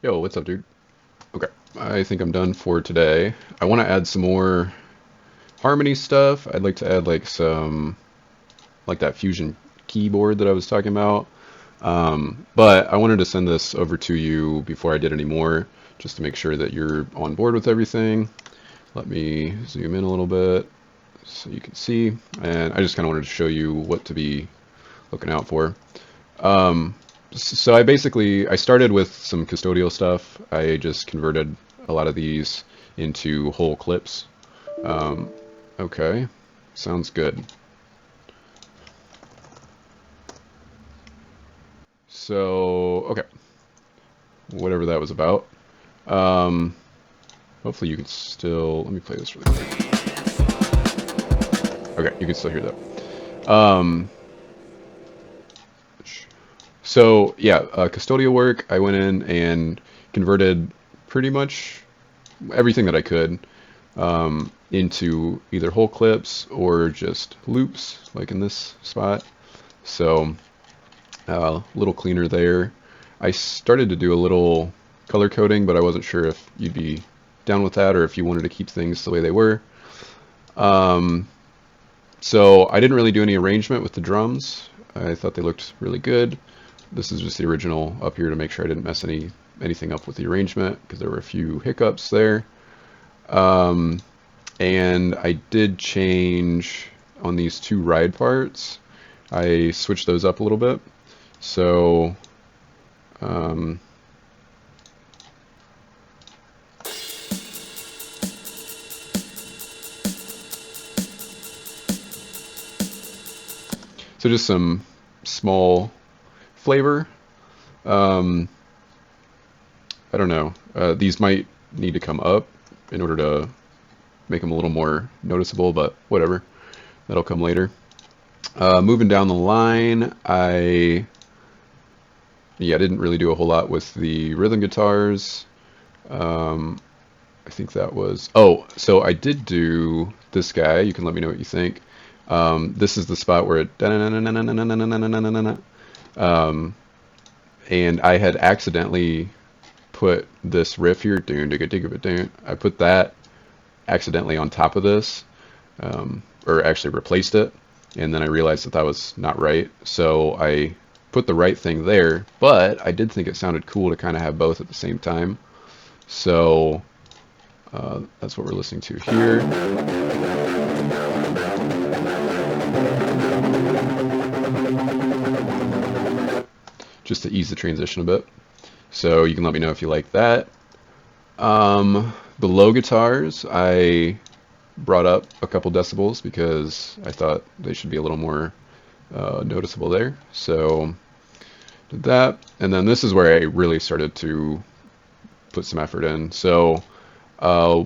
Yo, what's up, dude? Okay, I think I'm done for today. I want to add some more harmony stuff. I'd like to add like some, like that Fusion keyboard that I was talking about. But I wanted to send this over to you before I did any more, just to make sure that you're on board with everything. Let me zoom in a little bit so you can see. And I just kind of wanted to show you what to be looking out for. Um, so I started with some custodial stuff. I just converted a lot of these into whole clips. Um, okay, sounds good. So, okay, whatever that was about. Um, hopefully you can still, let me play this really quick. Okay, you can still hear that. So yeah, custodial work, I went in and converted pretty much everything that I could into either whole clips or just loops, like in this spot. So a little cleaner there. I started to do a little color coding, but I wasn't sure if you'd be down with that or if you wanted to keep things the way they were. Um, so I didn't really do any arrangement with the drums. I thought they looked really good. This is just the original up here to make sure I didn't mess anything up with the arrangement because there were a few hiccups there. Um, and I did change on these two ride parts. I switched those up a little bit. So um, so just some small flavor. Um, I don't know. These might need to come up in order to make them a little more noticeable, but whatever. That'll come later. Moving down the line, I didn't really do a whole lot with the rhythm guitars. Um, I think that was, oh, so I did do this guy. You can let me know what you think. This is the spot where it, and I had accidentally put this riff here, I put that accidentally on top of this, or actually replaced it, and then I realized that that was not right. So I put the right thing there, but I did think it sounded cool to kind of have both at the same time. So that's what we're listening to here. Just to ease the transition a bit. So you can let me know if you like that. The low guitars, I brought up a couple decibels because I thought they should be a little more noticeable there. So did that, and then this is where I really started to put some effort in. So uh,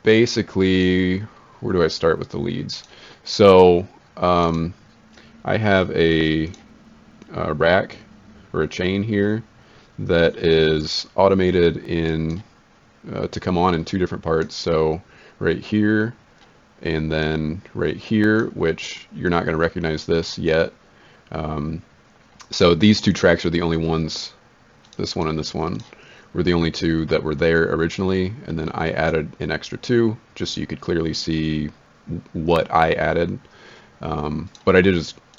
basically, where do I start with the leads? So I have a rack or a chain here that is automated in to come on in two different parts. So right here and then right here, which you're not going to recognize this yet. So these two tracks are the only ones, this one and this one, were the only two that were there originally, and then I added an extra two just so you could clearly see what I added. But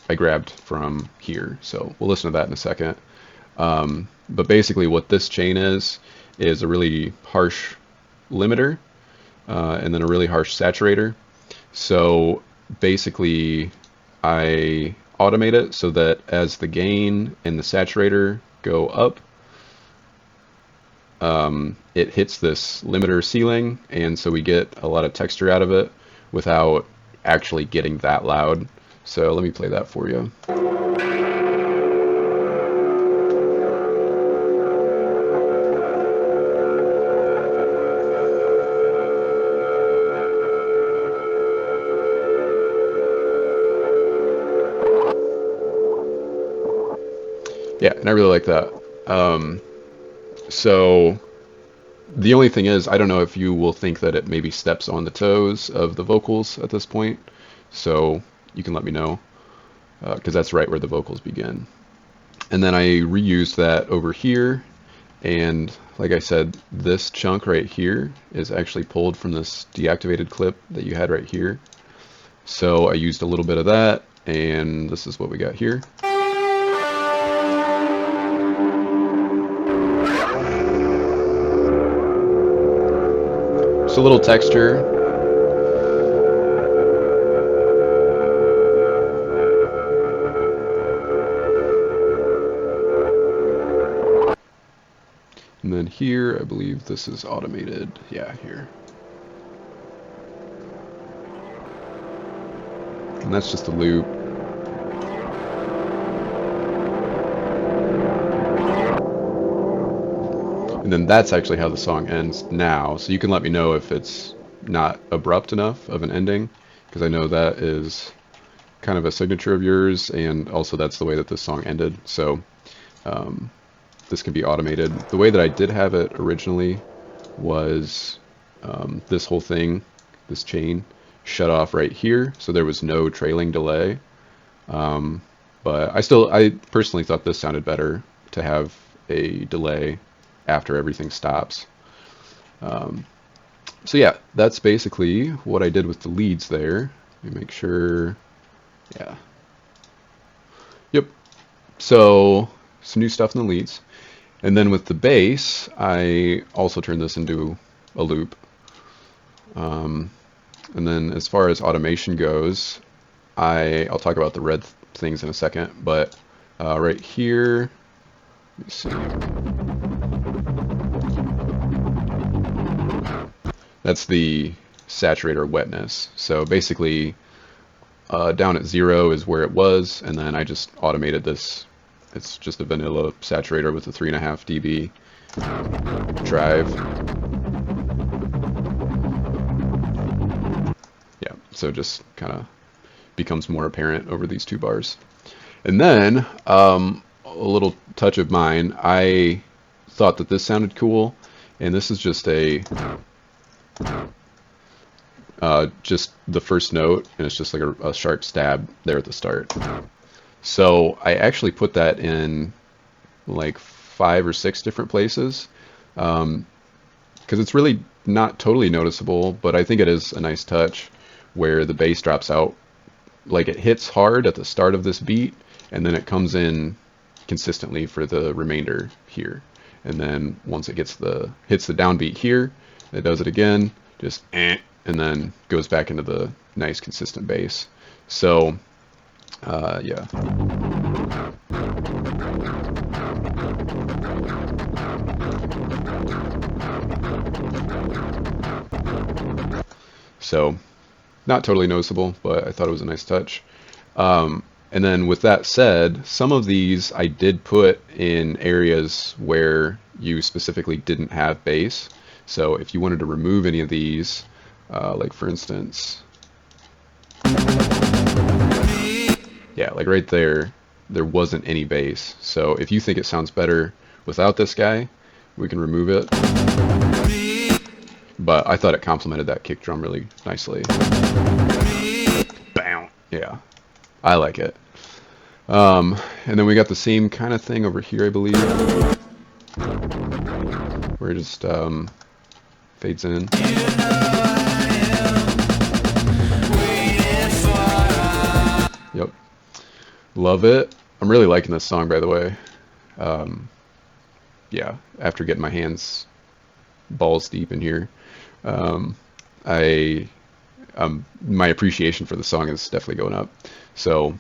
I grabbed from here, so we'll listen to that in a second. But basically what this chain is a really harsh limiter, and then a really harsh saturator. So basically I automate it so that as the gain and the saturator go up, it hits this limiter ceiling, and so we get a lot of texture out of it without actually getting that loud. So let me play that for you. Yeah, and I really like that. So the only thing is, I don't know if you will think that it maybe steps on the toes of the vocals at this point. So you can let me know, because that's right where the vocals begin. And then I reused that over here, And like I said, this chunk right here is actually pulled from this deactivated clip that you had right here. So I used a little bit of that, and this is what we got here. Just a little texture. And then here, I believe this is automated. Yeah, here. And that's just a loop. And then that's actually how the song ends now. So you can let me know if it's not abrupt enough of an ending, because I know that is kind of a signature of yours, and also that's the way that this song ended. So this can be automated. The way that I did have it originally was this whole thing, this chain, shut off right here, so there was no trailing delay. But I personally thought this sounded better to have a delay after everything stops. So yeah, that's basically what I did with the leads there. Let me make sure. Yeah. Yep. So some new stuff in the leads. And then with the bass, I also turned this into a loop. And then as far as automation goes, I'll talk about the red things in a second, but right here, let me see. That's the saturator wetness. So basically, down at 0 is where it was, and then I just automated this. It's just a vanilla saturator with a 3.5 dB drive. Yeah, so it just kind of becomes more apparent over these two bars. And then a little touch of mine. I thought that this sounded cool, and this is just just the first note, and it's just like a sharp stab there at the start. So I actually put that in like 5 or 6 different places, because it's really not totally noticeable, but I think it is a nice touch where the bass drops out. Like it hits hard at the start of this beat, and then it comes in consistently for the remainder here. And then once it hits the downbeat here, it does it again, just and then goes back into the nice consistent bass. So yeah. So not totally noticeable, but I thought it was a nice touch. And then with that said, some of these I did put in areas where you specifically didn't have bass. So if you wanted to remove any of these, like for instance, yeah, like right there, there wasn't any bass. So if you think it sounds better without this guy, we can remove it. But I thought it complemented that kick drum really nicely. Bam! Yeah, I like it. And then we got the same kind of thing over here, I believe, where it just fades in. Yep. Love it. I'm really liking this song, by the way. Yeah, after getting my hands balls deep in here, my appreciation for the song is definitely going up. So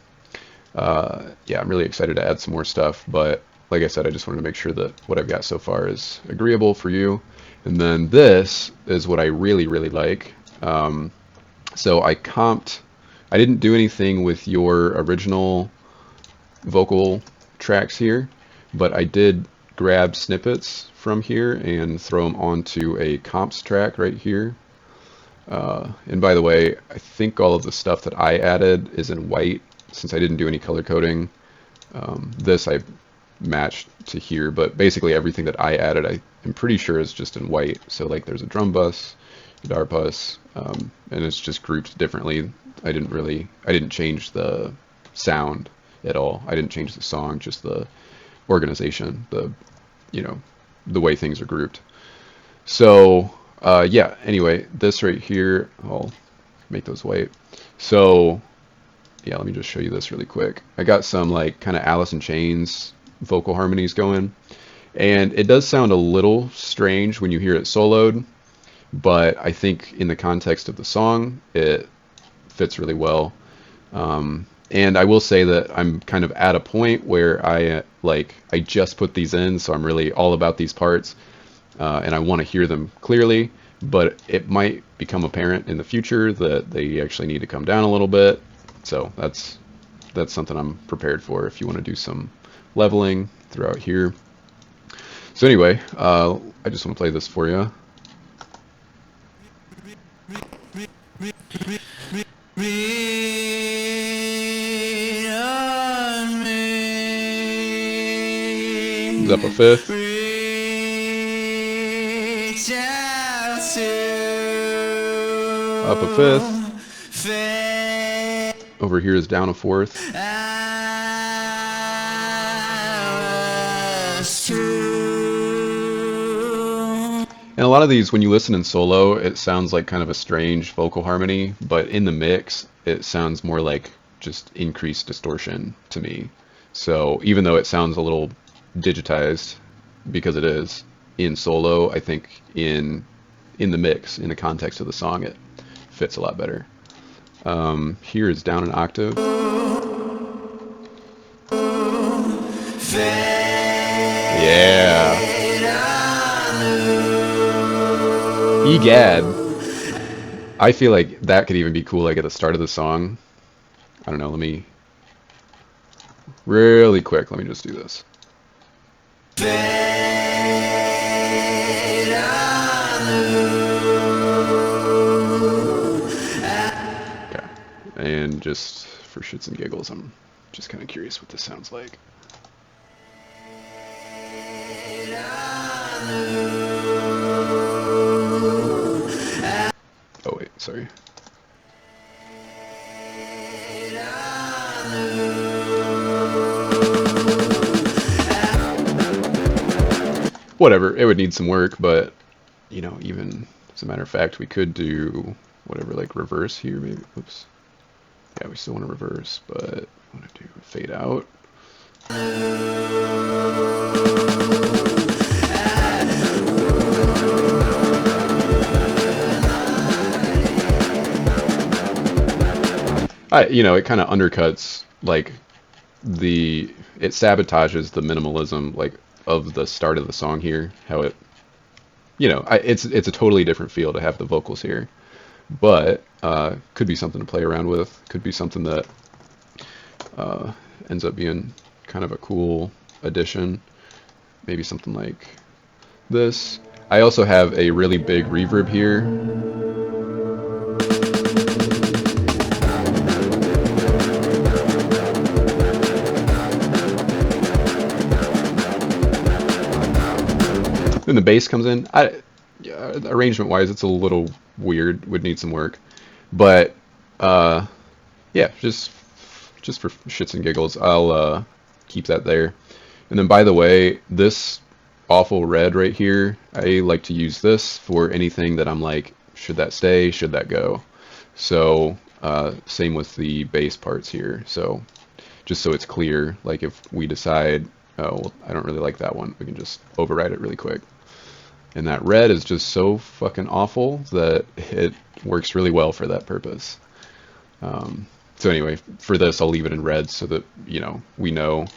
yeah, I'm really excited to add some more stuff, but like I said, I just wanted to make sure that what I've got so far is agreeable for you. And then this is what I really, really like. So I didn't do anything with your original vocal tracks here, but I did grab snippets from here and throw them onto a comps track right here. And by the way, I think all of the stuff that I added is in white, since I didn't do any color coding. This I matched to here, but basically everything that I added, I'm pretty sure is just in white. So like there's a drum bus, guitar bus, and it's just grouped differently. I didn't change the sound at all. I didn't change the song, just the organization, the the way things are grouped. So yeah, anyway, this right here, I'll make those white. So yeah, let me just show you this really quick. I got some like kind of Alice in Chains vocal harmonies going, and it does sound a little strange when you hear it soloed, but I think in the context of the song, it fits really well. And I will say that I'm kind of at a point where I just put these in, so I'm really all about these parts, and I want to hear them clearly. But it might become apparent in the future that they actually need to come down a little bit. So that's something I'm prepared for if you want to do some leveling throughout here. So anyway, I just want to play this for you. It's up a fifth. Up a fifth. Over here is down a fourth. And a lot of these, when you listen in solo, it sounds like kind of a strange vocal harmony, but in the mix, it sounds more like just increased distortion to me. So even though it sounds a little digitized, because it is, in solo, I think in the mix, in the context of the song, it fits a lot better. Here is down an octave. Yeah. Egad. I feel like that could even be cool, like at the start of the song. I don't know, let me really quick, let me just do this. Okay. And just for shits and giggles, I'm just kind of curious what this sounds like. Oh wait, sorry. Whatever, it would need some work, but you know, even as a matter of fact, we could do whatever, like reverse here, maybe. Oops. Yeah, we still want to reverse, but I want to do fade out. You know, it kind of undercuts like it sabotages the minimalism like of the start of the song here. How it, you know, it's a totally different feel to have the vocals here, but could be something to play around with. Could be something that ends up being kind of a cool addition. Maybe something like this. I also have a really big reverb here. Then the bass comes in. Arrangement-wise, it's a little weird. Would need some work, but yeah, just for shits and giggles, I'll keep that there. And then, by the way, this awful red right here, I like to use this for anything that I'm like, should that stay? Should that go? So same with the bass parts here. So just so it's clear, like if we decide, oh, well, I don't really like that one, we can just override it really quick. And that red is just so fucking awful that it works really well for that purpose. So anyway, for this, I'll leave it in red so that, you know, we know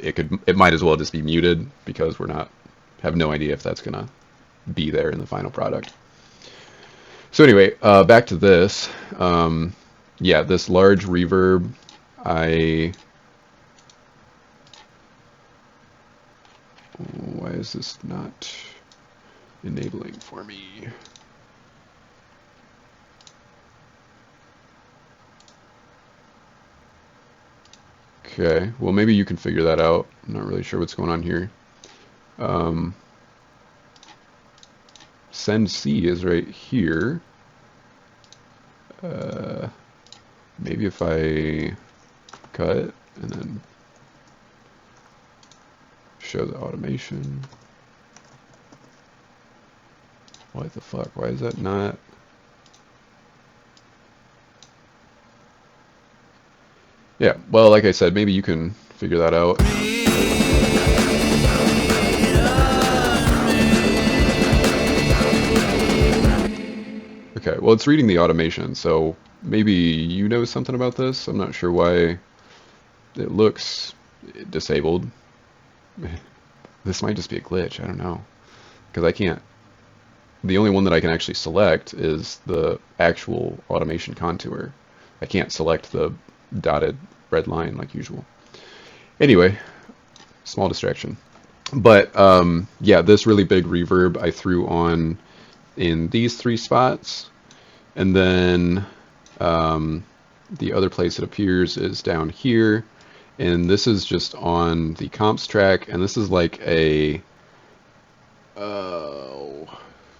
it might as well just be muted because have no idea if that's gonna be there in the final product. So anyway, back to this. Yeah, this large reverb, why is this not enabling for me? Okay, well maybe you can figure that out. I'm not really sure what's going on here. Send C is right here. Maybe if I cut and then show the automation. What the fuck? Why is that not? Yeah, well, like I said, maybe you can figure that out. Okay, well, it's reading the automation, so maybe you know something about this. I'm not sure why it looks disabled. This might just be a glitch, I don't know. Because I can't, the only one that I can actually select is the actual automation contour. I can't select the dotted red line like usual. Anyway, small distraction. But yeah, this really big reverb I threw on in these three spots, and then the other place it appears is down here, and this is just on the comps track, and this is like a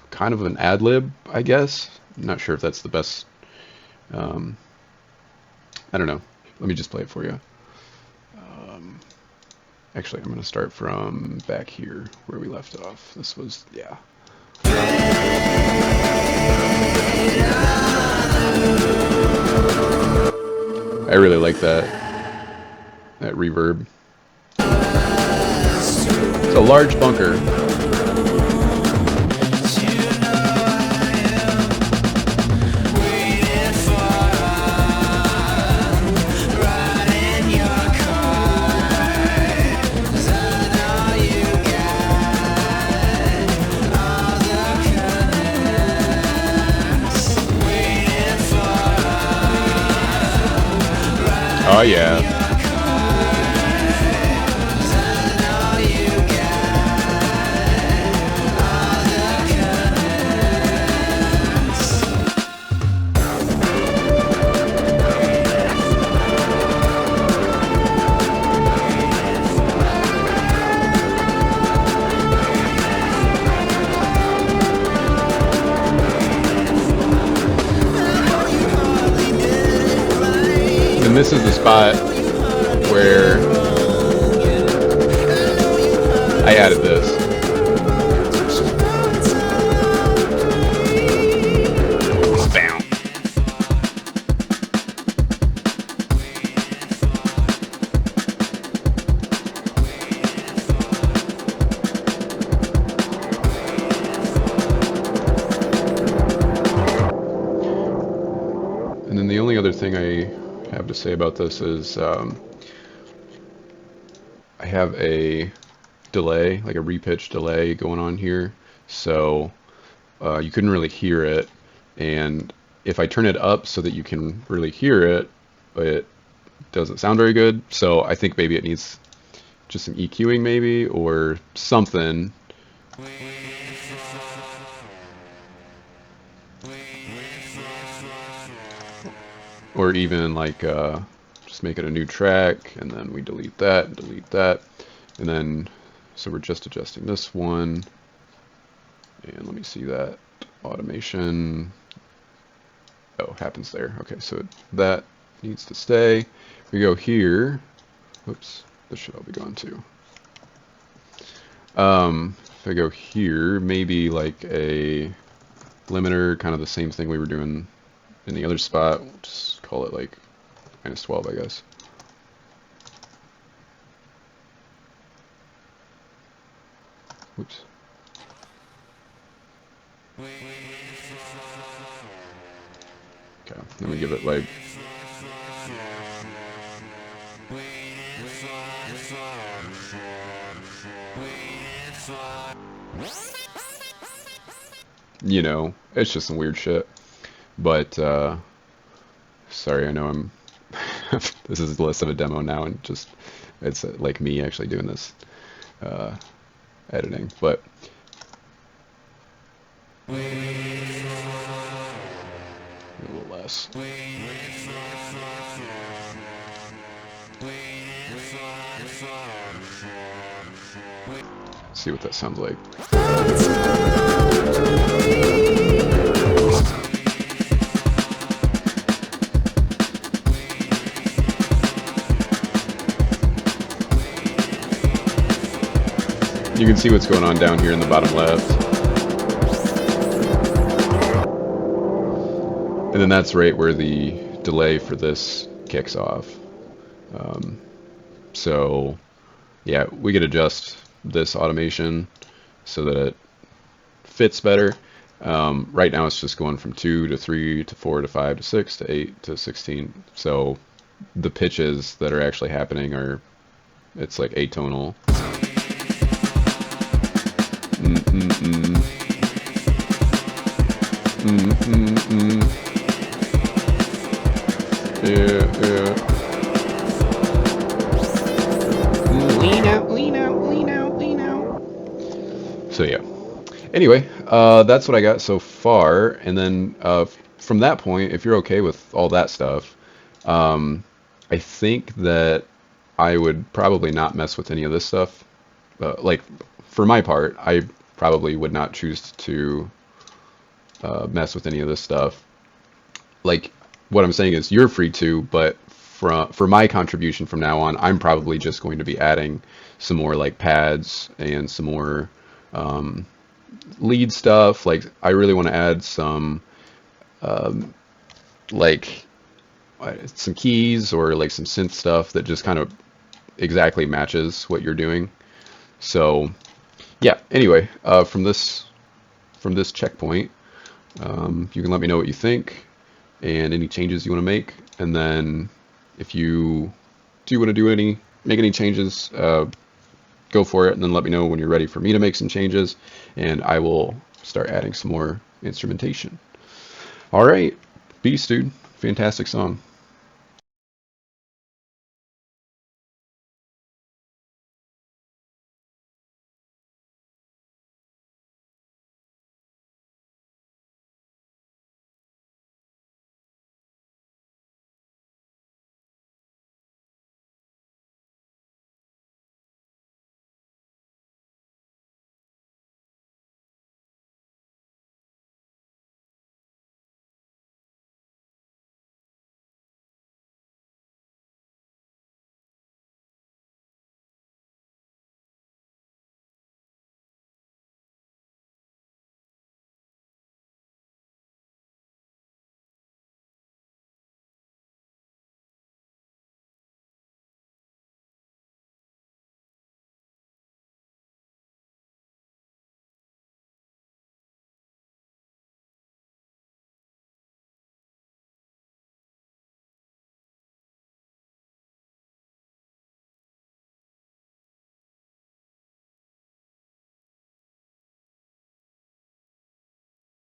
kind of an ad lib, I guess. I'm not sure if that's the best. I don't know. Let me just play it for you. Actually, I'm going to start from back here where we left off. This was, yeah. I really like that reverb. It's a large bunker. Oh yeah. And this is the spot where I added this. Bam. And then the only other thing I have to say about this is I have a delay, like a repitch delay going on here, so you couldn't really hear it, and if I turn it up so that you can really hear it, it doesn't sound very good. So I think maybe it needs just some EQing maybe, or something. Or even like just make it a new track, and then we delete that and delete that, and then so we're just adjusting this one, and let me see that automation. Oh, happens there. Okay, so that needs to stay. We go here. Oops, this should all be gone too. If I go here, maybe like a limiter, kind of the same thing we were doing in the other spot. We'll just call it like -12, I guess. Whoops. Okay, let me give it like you know, it's just some weird shit. But sorry, I know I'm this is less of a demo now, and just it's like me actually doing this editing, but a little less. See what that sounds like. You can see what's going on down here in the bottom left. And then that's right where the delay for this kicks off. Um, so yeah, we could adjust this automation so that it fits better. Right now it's just going from 2 to 3 to 4 to 5 to 6 to 8 to 16. So the pitches that are actually happening are, it's like atonal. Mm, mm, mm. Mm, mm, mm. Yeah, yeah. Lean out, lean out, lean out, lean out. So yeah. Anyway, that's what I got so far. And then from that point, if you're okay with all that stuff, um, I think that I would probably not mess with any of this stuff. Like, for my part, I probably would not choose to mess with any of this stuff. Like, what I'm saying is you're free to, but for my contribution from now on, I'm probably just going to be adding some more like pads and some more lead stuff. Like, I really want to add some like some keys or like some synth stuff that just kind of exactly matches what you're doing. So yeah, anyway, from this checkpoint, you can let me know what you think and any changes you want to make. And then if you do want to make any changes, go for it, and then let me know when you're ready for me to make some changes, and I will start adding some more instrumentation. All right, Beast, dude. Fantastic song.